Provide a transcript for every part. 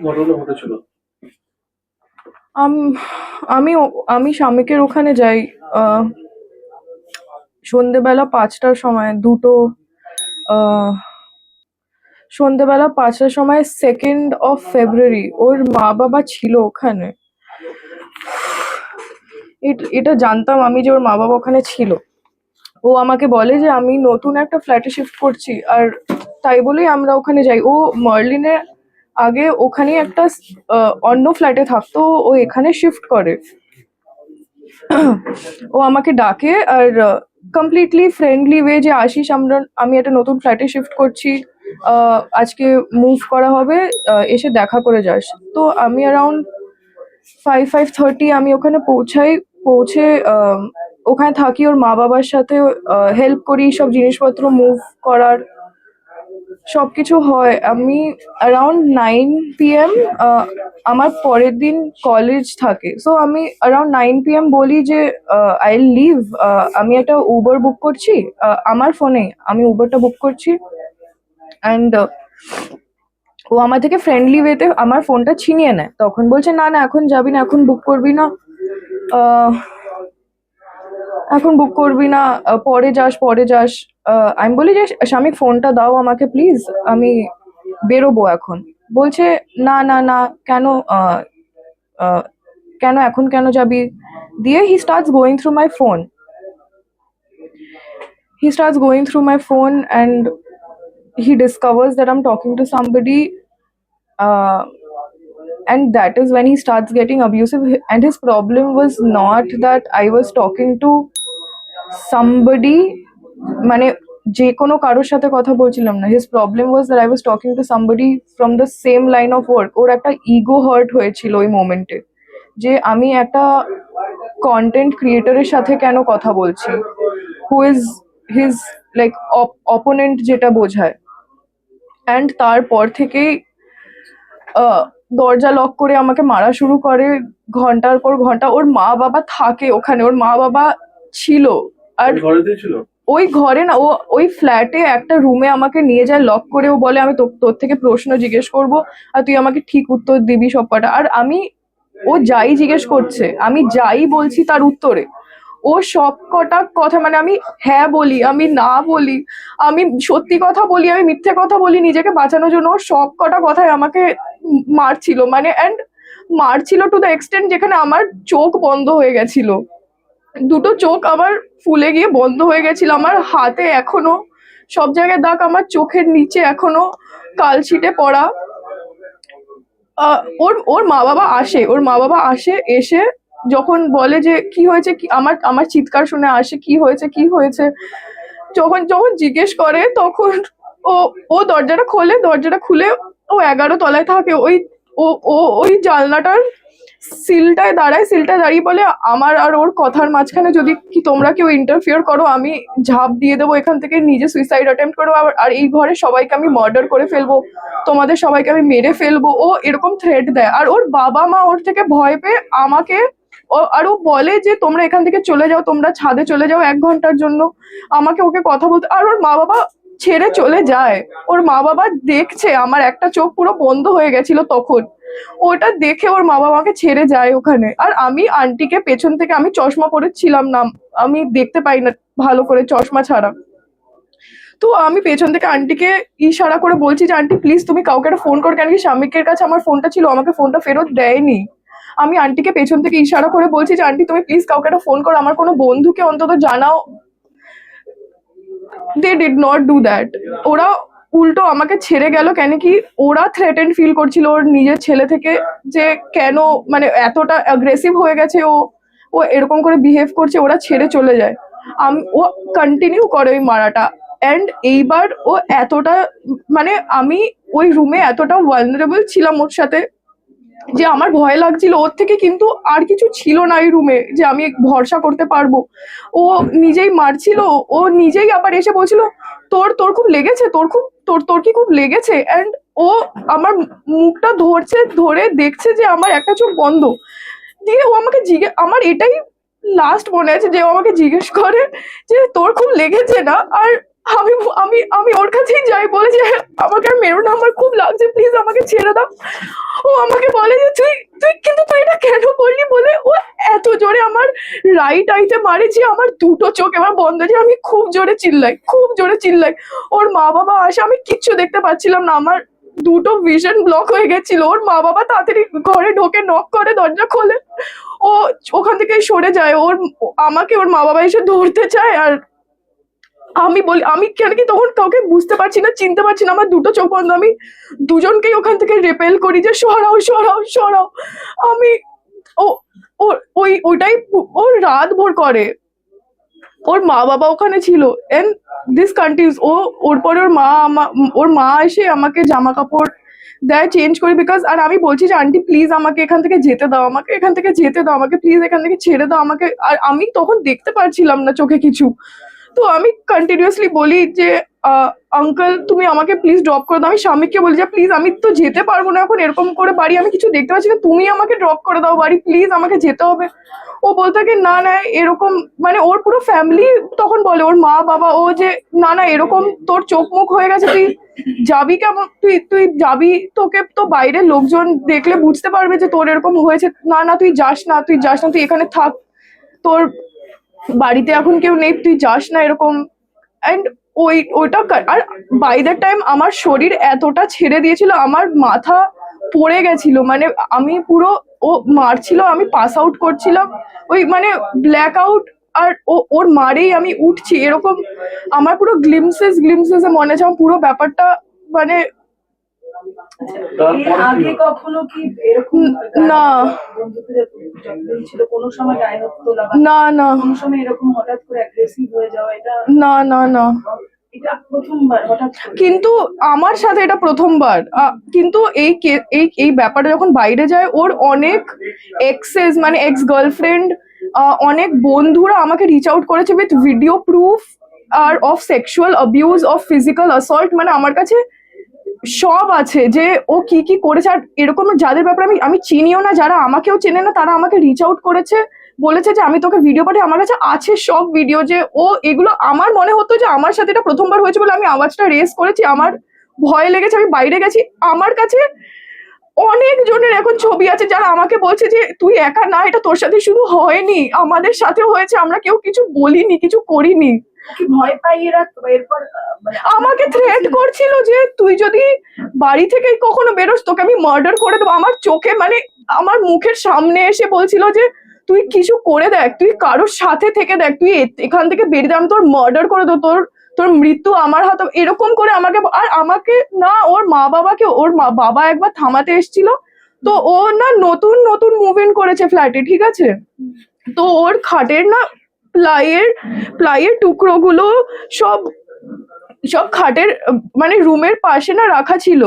ঘটনা ঘটেছিল? আমি আমি স্বামীকের ওখানে যাই সন্ধেবেলা 5টার সময়। সন্ধেবেলা 5টার সময় 2 ফেব্রুয়ারি ওর মা বাবা ছিল ওখানে। এটা জানতাম আমি যে ওর মা বাবা ওখানে ছিল। ও আমাকে বলে যে আমি নতুন একটা ফ্ল্যাটে শিফট করছি, আর তাই বলেই আমরা ওখানে যাই। ও মার্লিনের আগে ওখানে একটা অন্য ফ্ল্যাটে থাকতো, ও এখানে শিফট করে। ও আমাকে ডাকে আর কমপ্লিটলি ফ্রেন্ডলি ওয়ে যে আশিস আমি একটা নতুন ফ্ল্যাটে শিফট করছি, আজকে মুভ করা হবে, এসে দেখা করে যাস। তো আমি অ্যারাউন্ড 5:30 আমি ওখানে পৌঁছে ওখানে থাকি, ওর মা বাবার সাথে হেল্প করি সব জিনিসপত্র মুভ করার, সবকিছু হয়। আমি অ্যারাউন্ড 9 PM আমার পরের দিন কলেজ থাকে, সো আমি অ্যারাউন্ড 9 PM বলি যে আই লিভ। আমি একটা উবার বুক করছি আমার ফোনে, আমি উবারটা বুক করছি। অ্যান্ড ও আমার থেকে ফ্রেন্ডলি ওয়েতে আমার ফোনটা ছিনিয়ে নেয়। তখন বলছে না না এখন যাবি না, এখন বুক করবি না, এখন বুক করবি না, পরে যাস। আমি বলি যে স্বামী ফোনটা দাও আমাকে প্লিজ, আমি বেরোবো এখন। বলছে না না না, কেন কেন এখন কেন যাবি। দিয়ে হি starts going through my phone and he discovers that I'm talking to somebody, and that is when he starts getting abusive. And his problem was not that I was talking to somebody, মানে যে কোনো কারোর সাথে কথা বলছিলাম না। His problem was that I was talking to somebody from the same line of work. ওর একটা ইগো হার্ট হয়েছিল ওই মোমেন্টে, যে আমি একটা কন্টেন্ট ক্রিয়েটরের সাথে কেন কথা বলছি, who is his like opponent, যেটা বোঝায়। অ্যান্ড তারপর থেকেই দরজা লক করে আমাকে মারা শুরু করে, ঘন্টার পর ঘন্টা। ওর মা বাবা থাকে ওখানে, ওর মা বাবা ছিল, আর ওই ঘরে না, ও ওই ফ্ল্যাটে একটা রুমে আমাকে নিয়ে যায় লক করে। ও বলে আমি তোর থেকে প্রশ্ন জিজ্ঞেস করব আর তুই আমাকে ঠিক উত্তর দিবি সব কটা। আর ও যাই জিজ্ঞেস করছে, আমি যাই বলছি তার উত্তরে ও সব কটা কথা, মানে আমি হ্যাঁ বলি, আমি না বলি, আমি সত্যি কথা বলি, আমি মিথ্যে কথা বলি নিজেকে বাঁচানোর জন্য, ও সব কটা কথায় আমাকে মারছিল। মানে মারছিল টু দ্য এক্সটেন্ট যেখানে আমার চোখ বন্ধ হয়ে গেছিল, দুটো চোখ আমার ফুলে গিয়ে বন্ধ হয়ে গেছিল। আমার হাতে এখনো সব জায়গায় দাগ, আমার চোখের নিচে এখনো কালশিটে পড়া। ওর মা বাবা আসে, এসে যখন বলে যে কি হয়েছে, কি আমার চিৎকার শুনে আসে, কি হয়েছে। যখন জিজ্ঞেস করে তখন ও দরজাটা খুলে ও 11 তলায় থাকে। ওই জানলাটার সিলটায় দাঁড়িয়ে বলে আমার আর ওর কথার মাঝখানে যদি কি তোমরা কেউ ইন্টারফিয়ার করো, আমি ঝাঁপ দিয়ে দেবো এখান থেকে, নিজে সুইসাইড অ্যাটেম্প্ট করবো, আর এই ঘরে সবাইকে আমি মার্ডার করে ফেলবো, তোমাদের সবাইকে আমি মেরে ফেলবো। ও এরকম থ্রেট দেয়। আর ওর বাবা মা ওর থেকে ভয় পেয়ে আমাকে আর ও বলে যে তোমরা এখান থেকে চলে যাও, তোমরা ছাদে চলে যাও 1 ঘন্টার জন্য, ওকে কথা বলতে। আর ওর মা বাবা ছেড়ে চলে যায়। ওর মা বাবা দেখছে, আমার একটা চোখ পুরো বন্ধ হয়ে গেছিল তখন, ওটা দেখে ওর মা বাবাকে ছেড়ে যায় ওখানে। আর আমি আন্টিকে পেছন থেকে, আমি চশমা পরেছিলাম না, আমি দেখতে পাই না ভালো করে চশমা ছাড়া, তো আমি পেছন থেকে আন্টিকে ইশারা করে বলছি যে আন্টি প্লিজ তুমি কাউকে একটা ফোন করো, কেন কি স্বামীকের কাছে আমার ফোনটা ছিল, আমাকে ফোনটা ফেরত দেয়নি। আমি আন্টিকে পেছন থেকে ইশারা করে বলছি যে আন্টি তুমি প্লিজ কাউকে একটা ফোন করো, আমার কোনো বন্ধুকে অন্তত জানাও। They did not do that. ওরা উল্টো আমাকে ছেড়ে গেল, কেন কি ওরা থ্রেটেন্ড ফিল করছিল ওর নিজের ছেলে থেকে, যে কেন মানে এতটা অ্যাগ্রেসিভ হয়ে গেছে, ও এরকম করে বিহেভ করছে, ওরা ছেড়ে চলে যায়। ও কন্টিনিউ করে ওই মারাটা। অ্যান্ড এইবার ও এতটা, মানে আমি ওই রুমে এতটা ভালনারেবল ছিলাম ওর সাথে, যে আমার ভয় লাগছিল ওর থেকে, কিন্তু আর কিছু ছিল না এই রুমে যে আমি ভরসা করতে পারবো। ও নিজেই মারছিল, ও নিজেই আবার এসে বলছিল তোর খুব লেগেছে, তোর কি খুব লেগেছে। অ্যান্ড ও আমার মুখটা ধরে দেখছে যে আমার একটা চোখ বন্ধ। দিয়ে ও আমাকে আমার এটাই লাস্ট মনে আছে যে ও আমাকে জিজ্ঞেস করে যে তোর খুব লেগেছে না। আর আমি আমি আমি ওর কাছেই যাই, বলে যে আমাকে আর মেরো না, আমার খুব লাগছে, প্লিজ আমাকে ছেড়ে দাও। ও আমাকে বলে যে তুই তুই কিন্তু তুই এটা কেন করলি, বলে ও এত জোরে আমার রাইট আইতে মারে যে আমার দুটো চোখ এবার বন্ধ, যে আমি খুব জোরে চিল্লাই, খুব জোরে চিল্লাই। ওর মা বাবা আসে, আমি কিচ্ছু দেখতে পাচ্ছিলাম না, আমার দুটো ভিশন ব্লক হয়ে গেছিল। ওর মা বাবা তাড়াতাড়ি ঘরে ঢোকে, নক করে, দরজা খোলে, ও ওখান থেকে সরে যায়। আমাকে ওর মা বাবা এসে ধরতে চায়, আর আমি বলি, আমি কেন কি তখন কাউকে বুঝতে পারছি না, চিনতে পারছি না, আমার দুটো চোখ বন্ধ। আমি দুজনকেই ওখান থেকে রেপেল করি যে সরাও সরাও সরাও। আমি ও ওইটাই ওর রাত ভোর করে। ওর মা বাবা ওখানে ছিল, এন্ড দিস কন্টিনিউস। ওর পরে ওর মা এসে আমাকে জামা কাপড় দেয়, চেঞ্জ করি, বিকজ আর আমি বলছি যে আন্টি প্লিজ আমাকে এখান থেকে যেতে দাও, আমাকে এখান থেকে যেতে দাও, আমাকে প্লিজ এখান থেকে ছেড়ে দাও আমাকে। আর আমি তখন দেখতে পারছিলাম না চোখে কিছু, তো আমি কন্টিনিউয়াসলি বলি যে আঙ্কেল তুমি আমাকে প্লিজ ড্রপ করে দাও। আমি স্বামীকে বলি যে প্লিজ আমি তো যেতে পারবো না এখন, এরকম করে বাড়ি আমি কিছু দেখতে পাচ্ছি না, তুমি আমাকে ড্রপ করে দাও বাড়ি, প্লিজ আমাকে যেতে হবে। ও বলতে থাকে না না এরকম, মানে ওর পুরো ফ্যামিলি তখন বলে, ওর মা বাবা, ও যে না না এরকম তোর চোখ মুখ হয়ে গেছে, তুই যাবি কেমন, তুই তুই যাবি, তোকে তো বাইরের লোকজন দেখলে বুঝতে পারবে যে তোর এরকম হয়েছে, না না তুই যাস না, তুই যাস না, তুই এখানে থাক, তোর বাড়িতে এখন কেউ নেই, তুই যাস না, এরকম। অ্যান্ড ওইটা আর বাই দ্য টাইম আমার শরীর এতটা ছেড়ে দিয়েছিল, আমার মাথা পড়ে গেছিল, মানে আমি পুরো, ও মারছিল, আমি পাস আউট করছিলাম, ওই মানে ব্ল্যাক আউট, আর ওর মারেই আমি উঠছি এরকম। আমার পুরো গ্লিমসেস মনে আছে আমার পুরো ব্যাপারটা, মানে তারপর আগে কখনো কি এরকম না বন্ধুদের যতদিন ছিল কোনো সময় গায়ে হাত তোলা বা না না কোনো সময় এরকম হঠাৎ করে অ্যাগ্রেসিভ হয়ে যাওয়া, এটা না না না এটা প্রথমবার হঠাৎ করে? কিন্তু আমার সাথে এটা প্রথমবার। কিন্তু এই ব্যাপারটা যখন বাইরে যায়, ওর অনেক এক্সেস, মানে এক্স গার্লফ্রেন্ড, অনেক বন্ধুরা আমাকে রিচ আউট করেছে উইথ ভিডিও প্রুফ আর of sexual abuse, of physical assault, মানে আমার কাছে সব আছে যে ও কি কি করেছে। আর এরকম যাদের ব্যাপারে আমি চিনিও না, যারা আমাকেও চেনে না, তারা আমাকে রিচ আউট করেছে, বলেছে যে আমি তোকে ভিডিও পাঠিয়ে, আমার কাছে আছে সব ভিডিও, যে ও এগুলো, আমার মনে হতো যে আমার সাথে এটা প্রথমবার হয়েছে বলে আমি আওয়াজটা রেস করেছি, আমার ভয় লেগেছে, আমি বাইরে গেছি। আমার কাছে অনেক জনের এখন ছবি আছে যারা আমাকে বলছে যে তুই একা না, এটা তোর সাথে শুধু হয়নি, আমাদের সাথেও হয়েছে, আমরা কেউ কিছু বলিনি, কিছু করিনি। কি ভয় পাই এরা? এরপর মানে আমাকে থ্রেট করছিল যে তুই যদি বাড়ি থেকে কখনো বেরোস তোকে আমি মার্ডার করে দেবো। আমার চোখে, মানে আমার মুখের সামনে এসে বলছিল যে তুই কিছু করে দেখ, তুই কারোর সাথে থেকে দেখ, তুই এখান থেকে বেরিয়ে দে, আমি তোর মার্ডার করে দেবো, তোর তোর মৃত্যু আমার হাতে, এরকম করে আমাকে। আর আমাকে না, ওর মা বাবাকে, ওর বাবা একবার থামাতে এসেছিল, তো ও না নতুন নতুন মুভ ইন করেছে ফ্ল্যাটে, ঠিক আছে, তো ওর খাটের না প্লাইয়ের টুকরোগুলো সব সব খাটের মানে রুমের পাশে না রাখা ছিল।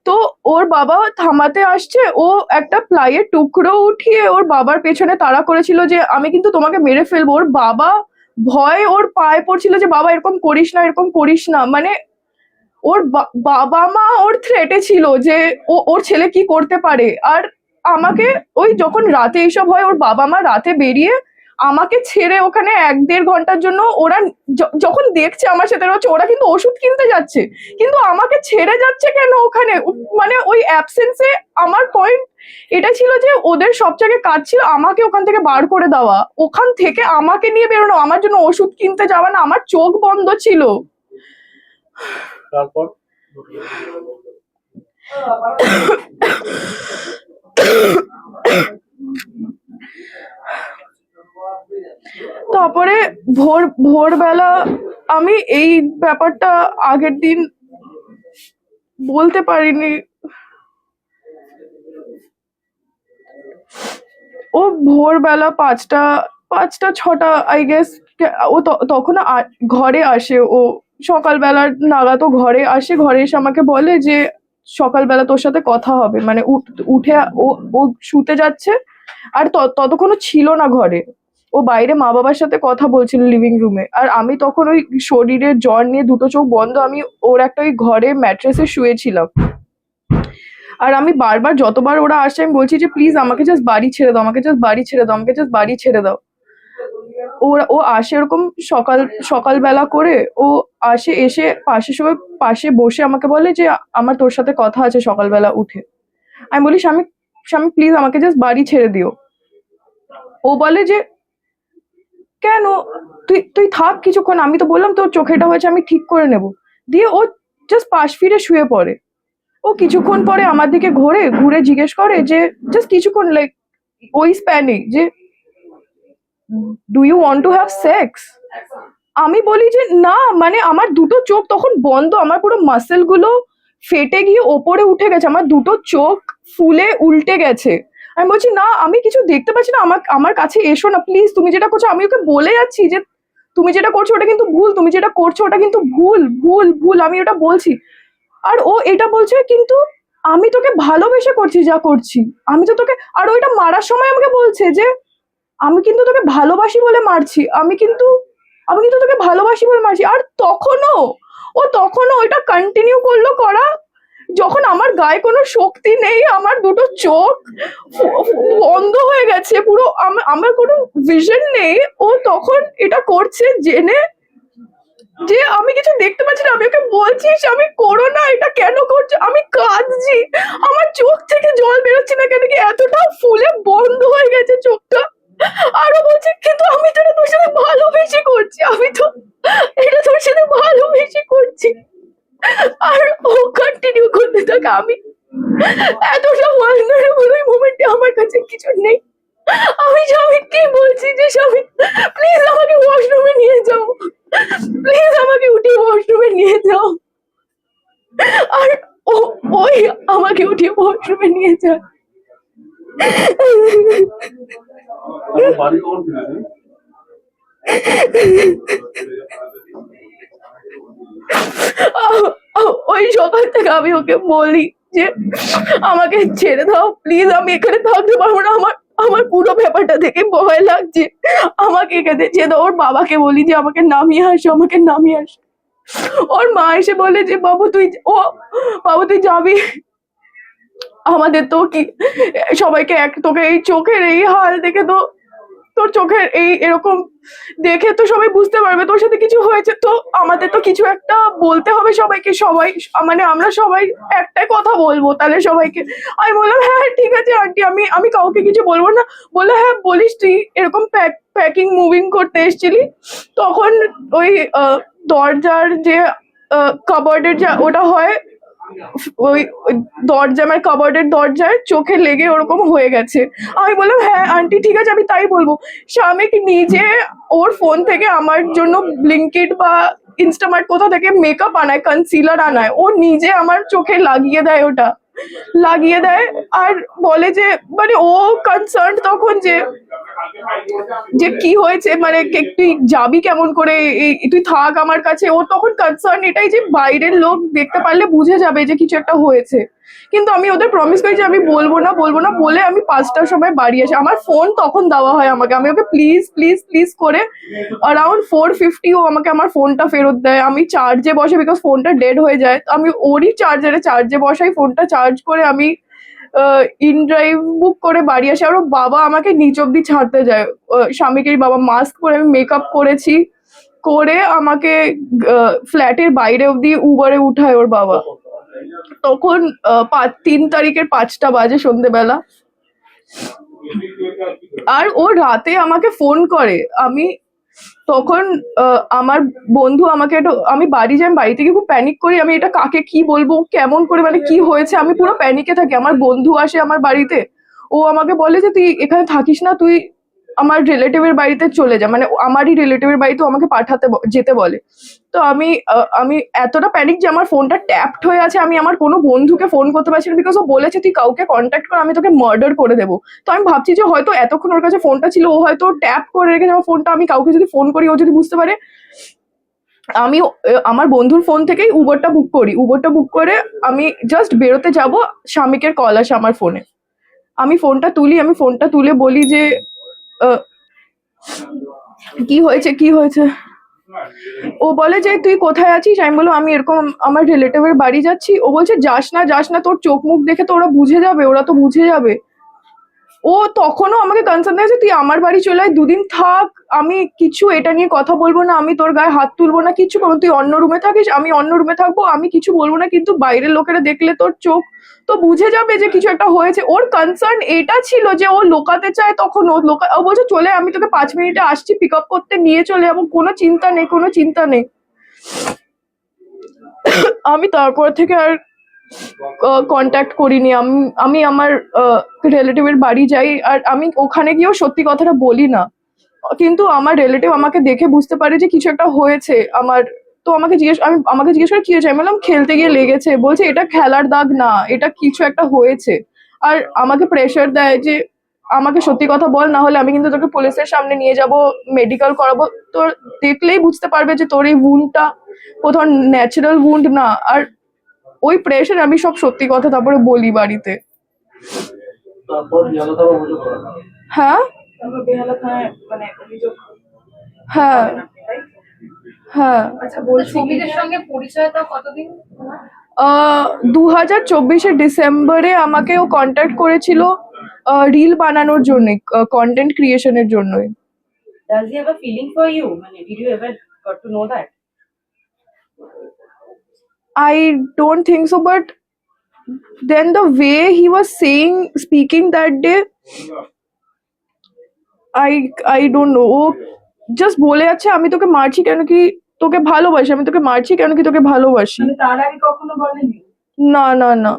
তো ওর বাবা থামাতে আসছে, ও একটা প্লাইয়ের টুকরো উঠিয়ে ওর বাবার পেছনে তাড়া করেছিল যে আমি কিন্তু তোমাকে মেরে ফেলবো। ওর বাবা ভয় ওর পায়ে পড়ছিল যে বাবা এরকম করিস না, এরকম করিস না, মানে ওর বাবা মা ওর থ্রেটে ছিল যে ওর ছেলে কি করতে পারে। আর আমাকে ওই যখন রাতে এইসব হয়, ওর বাবা মা রাতে বেরিয়ে আমাকে ছেড়ে ওখানে 1-1.5 ঘন্টার জন্য, ওরা যখন দেখছে আমার সাথে হচ্ছে, ওরা কিন্তু ওষুধ কিনতে যাচ্ছে, কিন্তু আমাকে ছেড়ে যাচ্ছে কেন ওখানে, মানে ওই অ্যাবসেন্সে। আমার পয়েন্ট এটা ছিল যে ওদের সব জায়গায় কাজ ছিল আমাকে ওখান থেকে বার করে দেওয়া, ওখান থেকে আমাকে নিয়ে বেরোনো, আমার জন্য ওষুধ কিনতে যাওয়া না, আমার চোখ বন্ধ ছিল। তারপর তারপরে ভোরবেলা আমি এই ব্যাপারটা আগের দিন বলতে পারিনি। ও ভোরবেলা 5টা 6টা আই গেস, ও তখন ঘরে আসে, ও সকালবেলা নাগাদ ও ঘরে আসে, ঘরে এসে আমাকে বলে যে সকালবেলা তোর সাথে কথা হবে, মানে উঠে ও শুতে যাচ্ছে, আর ততক্ষণও ছিল না ঘরে, ও বাইরে মা বাবার সাথে কথা বলছিল লিভিং রুমে। আর আমি তখন ওই শরীরের জ্বর নিয়ে দুটো চোখ বন্ধ, আমি ওর একটা ওই ঘরে ম্যাট্রেসে শুয়েছিলাম। আর আমি বারবার যতবার ওরা আসছে আমি বলছি যে প্লিজ আমাকে জাস্ট বাড়ি ছেড়ে দাও, আমাকে জাস্ট বাড়ি ছেড়ে দাও, আমাকে জাস্ট বাড়ি ছেড়ে দাও। ও আসে এরকম সকালবেলা করে, ও আসে, এসে পাশে বসে আমাকে বলে যে আমার তোর সাথে কথা আছে সকালবেলা উঠে। আমি বলি স্বামী স্বামী প্লিজ আমাকে জাস্ট বাড়ি ছেড়ে দিও। ও বলে যে কেন, তুই তুই থাক কিছুক্ষণ, আমি তো বললাম তোর চোখেটা হয়েছে আমি ঠিক করে নেব। দিয়ে ও জাস্ট পাশ ফিরে শুয়ে পড়ে। ও কিছুক্ষণ পরে আমার দিকে ঘুরে জিজ্ঞেস করে যে জাস্ট কিছুক্ষণ লাইক ওই স্প্যানে যে do you want to have sex. আমি বলি যে না, মানে আমার দুটো চোখ তখন বন্ধ, আমার পুরো মাসেল গুলো ফেটে গিয়ে ওপরে উঠে গেছে, আমার দুটো চোখ ফুলে উল্টে গেছে। আমি বলছি না আমি কিছু দেখতে পাচ্ছি না, আমার কাছে এসো না প্লিজ, তুমি যেটা করছো, আমি ওকে বলে যাচ্ছি যে তুমি যেটা করছো ওটা কিন্তু ভুল, তুমি যেটা করছো ওটা কিন্তু ভুল ভুল ভুল, আমি ওটা বলছি। আর ও এটা বলছে কিন্তু আমি তোকে ভালোবেসে করছি যা করছি, আমি তো তোকে, আর ওইটা মারার সময় আমাকে বলছে যে আমি কিন্তু তোকে ভালোবাসি বলে মারছি, আমি কিন্তু তোকে ভালোবাসি বলে মারছি। আর তখনও ওইটা কন্টিনিউ করলো করা, যখন আমার গায়ে কোনো শক্তি নেই, আমার দুটো চোখ বন্ধ হয়ে গেছে পুরো, আমার কোনো ভিশন নেই। ও তখন এটা করছে জেনে যে আমি কিছু দেখতে পাচ্ছি না। আমি ওকে বলছি আমি করো না, এটা কেন করছো, আমি কাঁদছি, আমার চোখ থেকে জল বেরোচ্ছে না কেন কি, এতটা ফুলে বন্ধ হয়ে গেছে চোখটা। আরো বলছে কিন্তু আমি তো এটা তোর সাথে ভালোবেসে করছি, আমি তো এটা তোর সাথে ভালোবেসে করছি। আর ও কন্টিনিউ করতে থাকে। আমি এতটা ভালনারেবল ওই মোমেন্টে আমার কাছে কিছু নেই। আমি স্বামীকে বলছি যে স্বামী প্লিজ আমাকে ওয়াশরুমে নিয়ে যাও, প্লিজ আমাকে উঠিয়ে ওয়াশরুমে নিয়ে যাও। আর ওই আমাকে উঠিয়ে ওয়াশরুমে নিয়ে যায়। আপনার বাড়ি কখন ফিরেছেন? ওই সকাল থেকে আমি ওকে বলি যে আমাকে ছেড়ে দাও প্লিজ, আমি এখানে থাকতে পারবো না, আমার পুরো ব্যাপারটা থেকে ভয় লাগছে, আমাকে এখানে ছেড়ে দাও। ওর বাবাকে বলি যে আমাকে নামিয়ে আসো, আমাকে নামিয়ে আসো। ওর মা এসে বলে যে বাবু তুই যাবি, আমাদের তো কি সবাইকে তোকে এই চোখের এই হাল দেখে তো, তোর চোখের এরকম দেখে তো সবাই বুঝতে পারবে তোর সাথে কিছু হয়েছে, তো আমাদের তো কিছু একটা বলতে হবে সবাইকে, সবাই মানে আমরা সবাই একটাই কথা বলবো তাহলে সবাইকে। আমি বললাম হ্যাঁ ঠিক আছে আন্টি, আমি কাউকে কিছু বলবো না। বলে হ্যাঁ বলিস, তুই এরকম প্যাকিং মুভিং করতে এসেছিলি, তখন ওই দরজার যে কাবার্ডের যা ওটা হয়, ওই দরজা মানে কাবার্ডের দরজায় চোখে লেগে ওরকম হয়ে গেছে। আমি বললাম হ্যাঁ আন্টি ঠিক আছে আমি তাই বলবো। স্বামীকে নিজে ওর ফোন থেকে আমার জন্য ব্লিঙ্কিট বা ইনস্টামার্ট কোথা থেকে মেকআপ আনায়, কনসিলার আনায়, ও নিজে আমার চোখে লাগিয়ে দেয়, ওটা লাগিয়ে দেয়। আর বলে যে মানে ও কনসার্ন তখন যে কি হয়েছে, মানে তুই যাবি কেমন করে, তুই থাক আমার কাছে। ও তখন কনসার্ন এটাই যে বাইরের লোক দেখতে পারলে বুঝে যাবে যে কিছু একটা হয়েছে। কিন্তু আমি ওদের প্রমিস করি যে আমি বলবো না বলে আমি 5টার সময় বাড়ি আসি। আমার ফোন তখন দেওয়া হয় আমাকে, আমি ওকে প্লিজ প্লিজ প্লিজ করে অ্যারাউন্ড 4:50 ও আমাকে আমার ফোনটা ফেরত দেয়। আমি চার্জে বসে, বিকজ ফোনটা ডেড হয়ে যায়, তো আমি ওরই চার্জে বসাই, ফোনটা চার্জ করে আমি ইন ড্রাইভ বুক করে বাড়ি আসে। আর ওর বাবা আমাকে নিচ অব্দি ছাড়তে যায়, স্বামীকে বাবা মাস্ক পরে, আমি মেকআপ করেছি করে আমাকে ফ্ল্যাটের বাইরে অব্দি উবারে উঠায় ওর বাবা। তখন 3 তারিখের 5টা বাজে সন্ধ্যেবেলা। আর ও রাতে আমাকে ফোন করে, আমি তখন আমার বন্ধু আমাকে আমি বাড়ি যাই, বাড়ি থেকে খুব প্যানিক করি, আমি এটা কাকে কি বলবো, কেমন করে, মানে কি হয়েছে, আমি পুরো প্যানিকে থাকি। আমার বন্ধু আসে আমার বাড়িতে, ও আমাকে বলে যে তুই এখানে থাকিস না, তুই আমার রিলেটিভের বাড়িতে চলে যা, মানে আমারই রিলেটিভের বাড়িতে আমাকে যেতে বলে। তো আমি এতটা প্যানিক যে আমার ফোনটা ট্যাপড হয়ে আছে, আমি আমার কোনো বন্ধুকে ফোন করতে পারছি না, বিকজ ও বলেছে তুই কাউকে কন্ট্যাক্ট কর, আমি তোকে মার্ডার করে দেবো। তো আমি ভাবছি যে হয়তো এতক্ষণ ওর কাছে ফোনটা ছিল, ও হয়তো ট্যাপ করে রেখেছে আমার ফোনটা, আমি কাউকে যদি ফোন করি ও যদি বুঝতে পারে। আমি আমার বন্ধুর ফোন থেকেই উবারটা বুক করে আমি জাস্ট বেরোতে যাব, স্বামীকের কল আসে আমার ফোনে। আমি ফোনটা তুলে বলি যে কি হয়েছে। ও বলে যে তুই কোথায় আছিস, আমি বললাম আমি এরকম আমার রিলেটিভের বাড়ি যাচ্ছি। ও বলছে যাস না, তোর চোখ মুখ দেখে তো ওরা তো বুঝে যাবে। ও তখনও আমাকে কনসার্ন দিয়েছে তুই আমার বাড়ি চলে আয়, দুদিন থাক, আমি কিছু এটা নিয়ে কথা বলবো না, আমি তোর গায়ে হাত তুলবো না, কিছু করবো না, তুই অন্য রুমে থাকিস, আমি অন্য রুমে থাকবো, আমি কিছু বলবো না, কিন্তু বাইরের লোকেরা দেখলে তোর চোখ তো বুঝে যাবে যে কিছু একটা হয়েছে। ওর কনসার্ন এটা ছিল যে ও লোকাতে চায়, তখন ও বলছে চলে আমি তোকে 5 মিনিটে আসছি পিক আপ করতে, নিয়ে চলে যাবো, কোনো চিন্তা নেই, কোনো চিন্তা নেই। আমি তারপর থেকে আর কন্ট্যাক্ট করিনি। আমি আমার রিলেটিভের বাড়ি যাই, আর আমি ওখানে গিয়েও সত্যি কথাটা বলি না, কিন্তু আমার রিলেটিভ আমাকে দেখে বুঝতে পারে যে কিছু একটা হয়েছে আমার। তো আমাকে জিজ্ঞেস করে কি হয়েছে, আমি বললাম খেলতে গিয়ে লেগেছে। বলছে এটা খেলার দাগ না, এটা কিছু একটা হয়েছে। আর আমাকে প্রেশার দেয় যে আমাকে সত্যি কথা বল, না হলে আমি কিন্তু তোকে পুলিশের সামনে নিয়ে যাব, মেডিকেল করাবো। তোর দেখলেই বুঝতে পারবে যে তোর এই উন্ডটা কোথাও ন্যাচারাল উন্ড না। আর ওই প্রেশার আমি সব সত্যি কথা তারপরে বলি বাড়িতে। তারপর বেহালা থানায় অভিযোগ করা হয়। হ্যাঁ তারপর বেহালা থানায় মানে অভিযোগ হ্যাঁ করেন আপনি, তাই তো? হ্যাঁ। আচ্ছা বলছি সঙ্গীতের সঙ্গে পরিচয়টা কতদিন তোমার? 2024 ডিসেম্বরে আমাকে ও কন্ট্যাক্ট করেছিল রিল বানানোর জন্য, কন্টেন্ট ক্রিয়েশনের জন্যই। does he have a feeling for you? মানে did you ever got to know that? I don't think so, but then the way he was speaking that day, I don't know. ও just বলে যাচ্ছে আমি তোকে মারছি কেন কি তোকে ভালোবাসি, আমি তোকে মারছি কেন কি তোকে ভালোবাসি। মানে তার আগে কখনো বলেনি? না না না,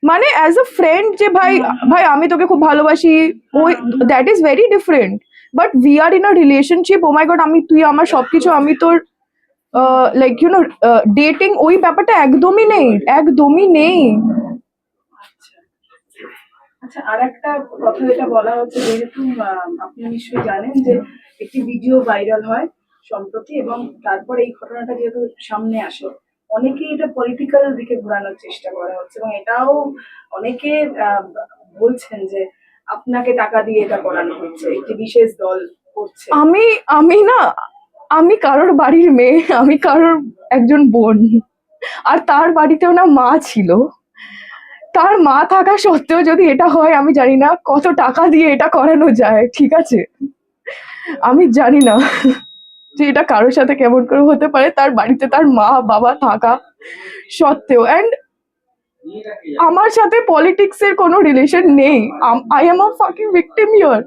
মানে অ্যাজ আ ফ্রেন্ড যে ভাই ভাই আমি তোকে খুব ভালোবাসি, ওই that is very different. But we are in a relationship, oh my god আমি তুই আমার সবকিছু, আমি তোর লাইক ইউ নো ডেটিং, ওই ব্যাপারটা একদমই নেই, একদমই নেই। আচ্ছা আর একটা কথা যেটা বলা হচ্ছে, যেহেতু আপনি নিশ্চয়ই জানেন যে একটি ভিডিও ভাইরাল হয় সম্প্রতি, এবং তারপর এই ঘটনাটা যেহেতু সামনে আসে, অনেকেই এটা পলিটিক্যাল দিকে ঘোরানোর চেষ্টা করা হচ্ছে, এবং এটাও অনেকে বলছেন যে আপনাকে টাকা দিয়ে এটা করানো হচ্ছে, একটি বিশেষ দল করছে। আমি না, আমি কারোর বাড়ির মেয়ে, আমি কারোর একজন বোন, আর তার বাড়িতেও না মা ছিল। তার মা থাকা সত্ত্বেও যদি এটা হয়, আমি জানি না কত টাকা দিয়ে এটা করানো যায়, ঠিক আছে? আমি জানি না যে এটা কারোর সাথে কেমন করে হতে পারে, তার বাড়িতে তার মা বাবা থাকা সত্ত্বেও। অ্যান্ড আমার সাথে পলিটিক্স এর কোনো রিলেশন নেই। I am a fucking victim here.